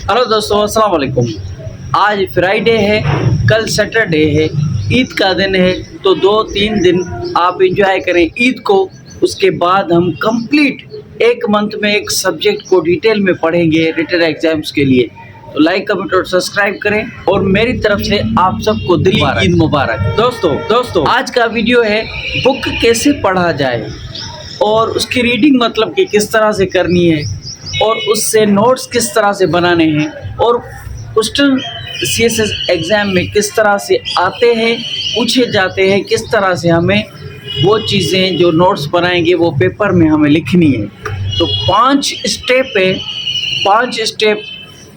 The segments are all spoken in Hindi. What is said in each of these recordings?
हेलो दोस्तों, अस्सलाम वालेकुम। आज फ्राइडे है, कल सैटरडे है, ईद का दिन है। तो 2-3 दिन आप एंजॉय करें ईद को। उसके बाद हम कंप्लीट एक मंथ में एक सब्जेक्ट को डिटेल में पढ़ेंगे रिटन एग्जाम्स के लिए। तो लाइक, कमेंट और सब्सक्राइब करें और मेरी तरफ से आप सबको दिली ईद मुबारक। दोस्तों आज का वीडियो है बुक कैसे पढ़ा जाए और उसकी रीडिंग मतलब कि किस तरह से करनी है और उससे नोट्स किस तरह से बनाने हैं और क्वेश्चन सीएसएस एग्ज़ाम में किस तरह से आते हैं, पूछे जाते हैं, किस तरह से हमें वो चीज़ें जो नोट्स बनाएंगे वो पेपर में हमें लिखनी है। तो 5 स्टेप है, 5 स्टेप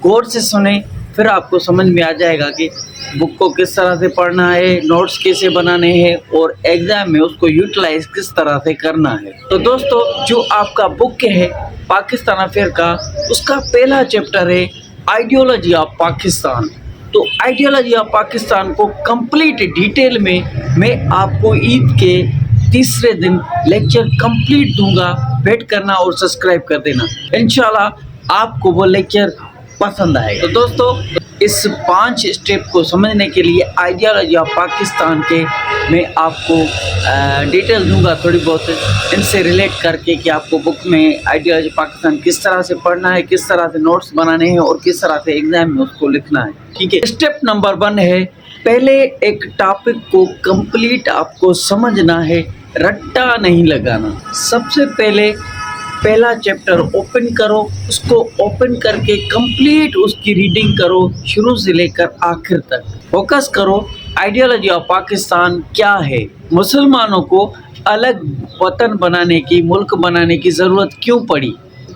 गौर से सुने, फिर आपको समझ में आ जाएगा कि बुक को किस तरह से पढ़ना है, नोट्स कैसे बनाने हैं और एग्ज़ाम में उसको यूटिलाइज किस तरह से करना है। तो दोस्तों, जो आपका बुक है पाकिस्तान अफेयर का, उसका पहला चैप्टर है आइडियोलॉजी ऑफ पाकिस्तान। तो आइडियोलॉजी ऑफ पाकिस्तान को कंप्लीट डिटेल में मैं आपको ईद के तीसरे दिन लेक्चर कंप्लीट दूंगा। वेट करना और सब्सक्राइब कर देना, इंशाल्लाह आपको वो लेक्चर पसंद आएगा। तो दोस्तों, इस 5 स्टेप को समझने के लिए आइडियोलॉजी ऑफ पाकिस्तान के मैं आपको डिटेल दूंगा थोड़ी बहुत, इनसे रिलेट करके कि आपको बुक में आइडियोलॉजी पाकिस्तान किस तरह से पढ़ना है, किस तरह से नोट्स बनाने हैं और किस तरह से एग्जाम में उसको लिखना है। ठीक है। स्टेप नंबर 1 है, पहले एक टॉपिक को कंप्लीट आपको समझना है, रट्टा नहीं लगाना। सबसे पहले पहला चैप्टर ओपन करो, उसको ओपन करके कंप्लीट उसकी रीडिंग करो, शुरू से लेकर आखिर तक। फोकस करो आइडियोलॉजी ऑफ पाकिस्तान क्या है, मुसलमानों को अलग वतन बनाने की, मुल्क बनाने की ज़रूरत क्यों पड़ी,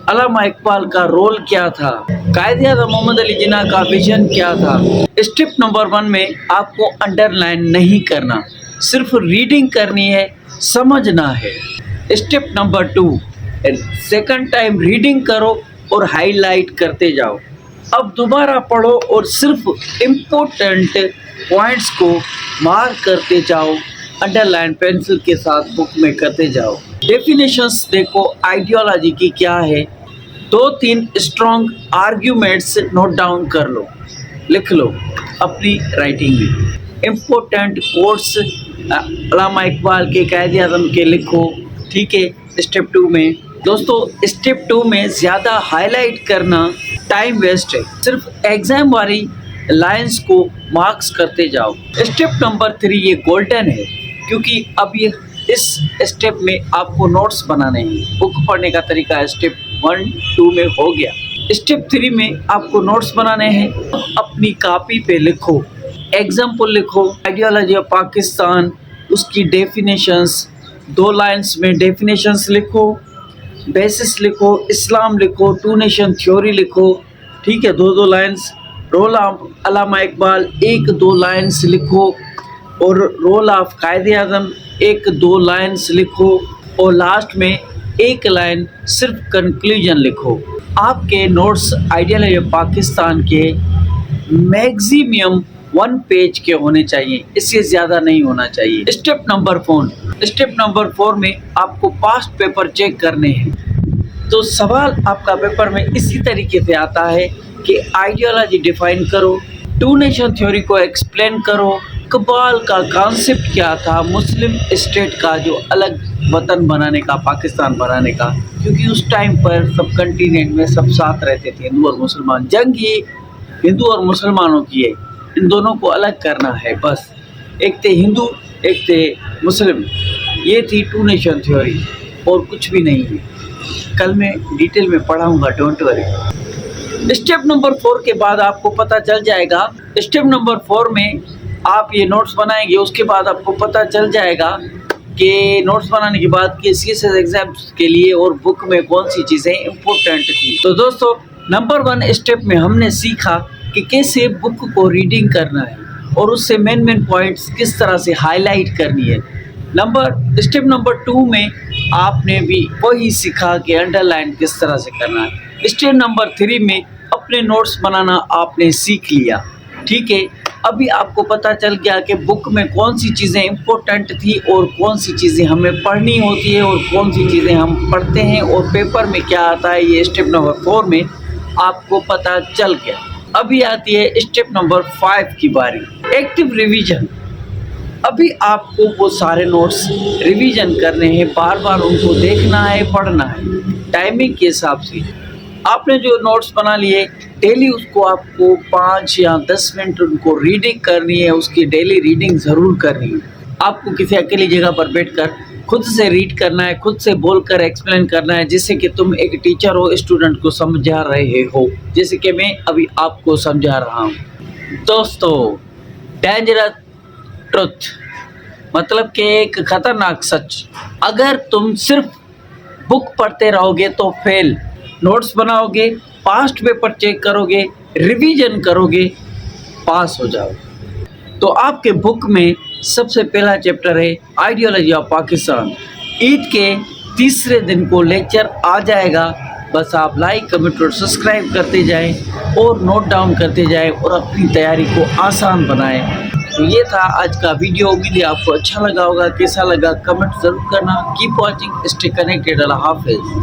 अल्लामा इकबाल का रोल क्या था, कायद-ए-आज़म मोहम्मद अली जिन्ना का विजन क्या था। स्टेप नंबर 1 में आपको अंडरलाइन नहीं करना, सिर्फ रीडिंग करनी है, समझना है। Step number 2, second time reading करो और हाईलाइट करते जाओ। अब दोबारा पढ़ो और सिर्फ इम्पोर्टेंट पॉइंट्स को मार्क करते जाओ, अंडरलाइन पेंसिल के साथ बुक में करते जाओ। डेफिनेशंस देखो आइडियोलॉजी की क्या है, 2-3 स्ट्रॉन्ग आर्ग्यूमेंट्स नोट डाउन कर लो, लिख लो अपनी राइटिंग में। इम्पोर्टेंट कोट्स अल्लामा इकबाल के, कायद-ए-आज़म के लिखो। ठीक है। स्टेप 2 में दोस्तों, स्टेप 2 में ज़्यादा हाईलाइट करना टाइम वेस्ट है, सिर्फ एग्ज़ाम वाली लाइंस को मार्क्स करते जाओ। स्टेप नंबर 3 ये गोल्डन है, क्योंकि अब ये इस स्टेप में आपको नोट्स बनाने हैं। बुक पढ़ने का तरीका स्टेप 1-2 में हो गया। स्टेप 3 में आपको नोट्स बनाने हैं। अपनी कॉपी पे लिखो, एग्जाम्पल लिखो आइडियोलॉजी ऑफ पाकिस्तान, उसकी डेफिनेशंस, 2 लाइन्स में डेफिनेशंस लिखो, बेसिस लिखो, इस्लाम लिखो, 2 नेशन थ्योरी लिखो। ठीक है, 2-2 lines. Roll of Allama Iqbal 1-2 lines लिखो और रोल ऑफ कायद-ए-आज़म 1-2 लाइन्स लिखो और लास्ट में 1 लाइन सिर्फ कंक्लूजन लिखो। आपके नोट्स आइडियोलॉजी ऑफ पाकिस्तान के मैक्सिमम 1 पेज के होने चाहिए, इससे ज़्यादा नहीं होना चाहिए। स्टेप नंबर 4 में आपको पास्ट पेपर चेक करने हैं। तो सवाल आपका पेपर में इसी तरीके से आता है कि आइडियोलॉजी डिफाइन करो, 2 नेशन थ्योरी को एक्सप्लेन करो, इकबाल का कॉन्सेप्ट क्या था मुस्लिम स्टेट का, जो अलग वतन बनाने का, पाकिस्तान बनाने का, क्योंकि उस टाइम पर सब कंटिनेंट में सब साथ रहते थे, हिंदू और मुसलमान। जंग ये हिंदू और मुसलमानों की है, इन दोनों को अलग करना है बस। एक थे हिंदू, एक थे मुस्लिम, ये थी 2 नेशन थ्योरी और कुछ भी नहीं है। कल मैं डिटेल में पढ़ाऊँगा, डोंट वरी। स्टेप नंबर 4 के बाद आपको पता चल जाएगा, स्टेप नंबर 4 में आप ये नोट्स बनाएंगे, उसके बाद आपको पता चल जाएगा कि नोट्स बनाने के बाद कि सीएसएस एग्जाम्स के लिए और बुक में कौन सी चीज़ें इम्पोर्टेंट थी। तो दोस्तों, नंबर 1 स्टेप में हमने सीखा कि कैसे बुक को रीडिंग करना है और उससे मेन पॉइंट्स किस तरह से हाईलाइट करनी है। स्टेप नंबर 2 में आपने भी वही सीखा कि अंडरलाइन किस तरह से करना है। स्टेप नंबर 3 में अपने नोट्स बनाना आपने सीख लिया। ठीक है, अभी आपको पता चल गया कि बुक में कौन सी चीज़ें इम्पोर्टेंट थी और कौन सी चीज़ें हमें पढ़नी होती है और कौन सी चीज़ें हम पढ़ते हैं और पेपर में क्या आता है। ये स्टेप नंबर 4 में आपको पता चल गया। अभी आती है स्टेप नंबर 5 की बारी, एक्टिव रिवीजन। अभी आपको वो सारे नोट्स रिवीजन करने हैं, बार बार उनको देखना है, पढ़ना है। टाइमिंग के हिसाब से आपने जो नोट्स बना लिए, डेली उसको आपको 5 या 10 मिनट उनको रीडिंग करनी है, उसकी डेली रीडिंग ज़रूर करनी है। आपको किसी अकेली जगह पर बैठकर खुद से रीड करना है, खुद से बोलकर एक्सप्लेन करना है, जैसे कि तुम एक टीचर हो, स्टूडेंट को समझा रहे हो, जैसे कि मैं अभी आपको समझा रहा हूँ। दोस्तों, डेंजरस ट्रुथ मतलब कि एक खतरनाक सच, अगर तुम सिर्फ बुक पढ़ते रहोगे तो फेल, नोट्स बनाओगे, पास्ट पेपर चेक करोगे, रिवीजन करोगे, पास हो जाओगे। तो आपके बुक में सबसे पहला चैप्टर है आइडियोलॉजी ऑफ पाकिस्तान। ईद के तीसरे दिन को लेक्चर आ जाएगा। बस आप लाइक, कमेंट और सब्सक्राइब करते जाएं और नोट डाउन करते जाएं और अपनी तैयारी को आसान बनाएं। तो ये था आज का वीडियो। उम्मीद है आपको अच्छा लगा होगा। कैसा लगा कमेंट ज़रूर करना। Keep watching, stay connected. अल्लाह हाफिज़।